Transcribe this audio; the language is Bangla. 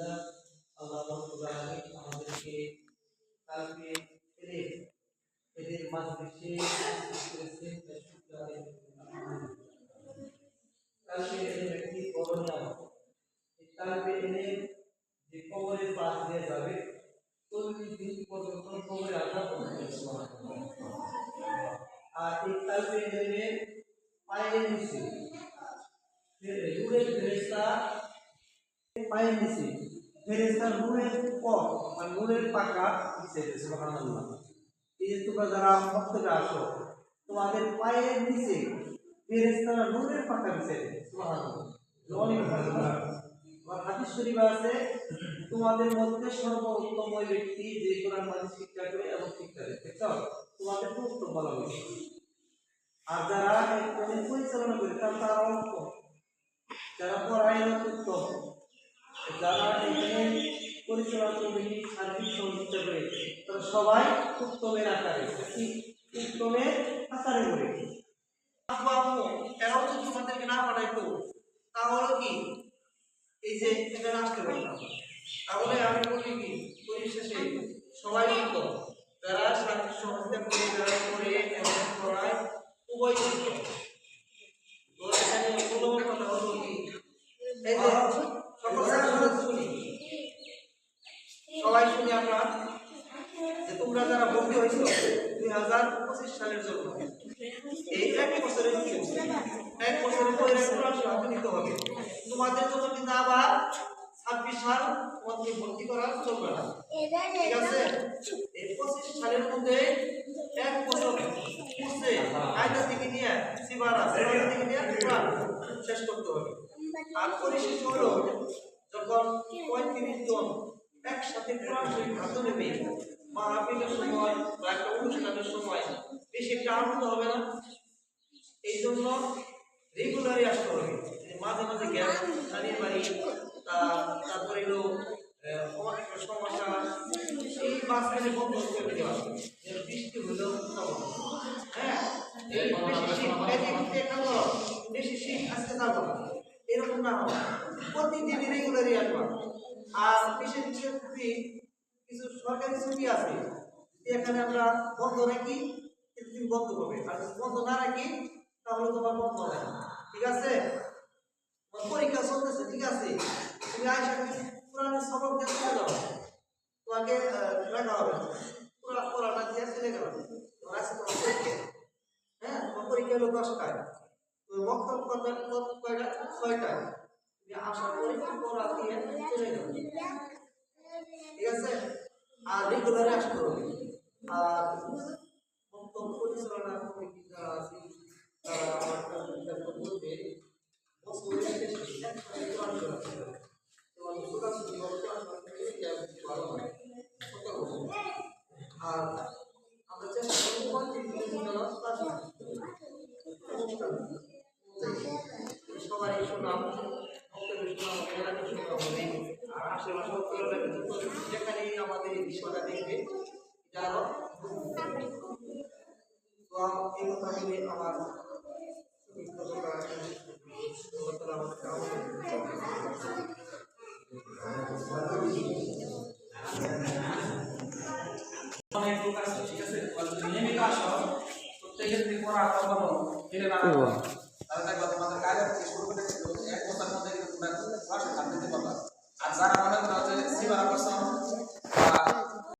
আলহামদুলিল্লাহ আল্লাহ রাব্বুল আলামিন আমাদেরকে কালকে এদের মাজলিসে করেছেন। কালকে এদের একটি করণীয় কালকে এনে যে কবরের পাশ দিয়ে যাবে 40 দিন পর্যন্ত কবরে আযাব হবে। আর এই কালকে এনে পায়ের নিচে নূরের ফেরেশতা পায়ের নিচে ফেরেশতার নূরের পথ আর নূরের পাকা দিচ্ছে। সুবহানাল্লাহ। এই যে তোমরা যারা মক্তবে আসো তোমাদের পায়ের নিচে ফেরেশতারা নূরের পাকা দিচ্ছে। সুবহানাল্লাহ। অনেক ভালো। আর হাদিস শরীফে আছে তোমাদের মধ্যে সর্বোত্তম ওই ব্যক্তি যে কোরআন হাদিস শিক্ষা করে এবং শিক্ষা দেয়। দেখছো তোমাদের খুব উত্তম বলা হয়েছে। আর যারা এই পরিচালনা করে তারা উত্তম, যারা পড়ায় উত্তম, যারা এখানে পরিচালনা কমিটি সার্বিক সহযোগিতা করে তারা সবাই উত্তমের আকারে উত্তমের আকারে করে এরাও যদি তোমাদেরকে না পাঠাইতো তাহলে কি এই যে এখানে আসতে পারতাম। তাহলে আমি বলি কি পরিশেষে সবাই উত্তম, যারা সার্বিক সহযোগিতা করে যারা করে এবং পড়ায় উভয় উত্তম। তো এখানে মূলমূল কথা হলো কি এই যে সবাই শুনি আমরা যে তোমরা যারা ভর্তি হয়েছ 2025 সালের জন্য এই এক বছরের পরে কোরআন নিতে হবে তোমাদের জন্য, কিন্তু আবার 26 সাল তোমাদের ভর্তি করা চলবে না। ঠিক আছে, এই 25 সালের মধ্যে এক বছর পড়ছে আয়দা থেকে নিয়ে সিবারা থেকে নিয়ে কোরআন শেষ করতে হবে। আর পরিশেষ হলো যখন 35 জন একসাথে কোরআন শরীফ হাতে নেবে মাহফিলের সময় বা একটা অনুষ্ঠানের সময় বেশি একটা আনন্দ হবে না। এই জন্য রেগুলারই আসতে হবে, মাঝে মাঝে গ্যাস স্থানীয় বাড়ি তারপরে হলো সমস্যা এই মাঝখানে বন্ধ করে দেওয়া বৃষ্টি হলেও হ্যাঁ বেশি শীত আজকে যাবো না এরকম না হবে, প্রতিদিন রেগুলারই আসবা। আর বিশেষ কিছু সরকারি ছুটি আছে এখানে আমরা বন্ধ রাখি কিছুদিন বন্ধ হবে, আর বন্ধ না রাখি তাহলে তোমার বন্ধ হবে। ঠিক আছে, পরীক্ষা চলতেছে, ঠিক আছে, তুমি আয়সা পুরানের সবক দিয়ে চলে যাও, তোমাকে রাখা হবে পুরাটা দিয়ে চলে গেল। তোমার আছে তোমার পরীক্ষা, হ্যাঁ তোমার পরীক্ষা হলো 10টায়, তুমি বক্তব্য করবে কয়টা 6টায়, তুমি আসার পরীক্ষা পড়া দিয়ে চলে গেল। ঠিক আছে, আর রেগুলারে আসতে হবে। আর বক্তব্য পরিচালনা কমিটি যারা আছে তারা আমার বলবে বছরের শেষে আর আমরা চেষ্টা করবো সবাই শোনাম আর আশেপাশে যেখানে আমাদের এই বিষয়টা দেখবে যারা এই কথা বলে আমার অনেক লোক আছে, ঠিক আছে, নিয়মিত আসো প্রত্যেকের পড়া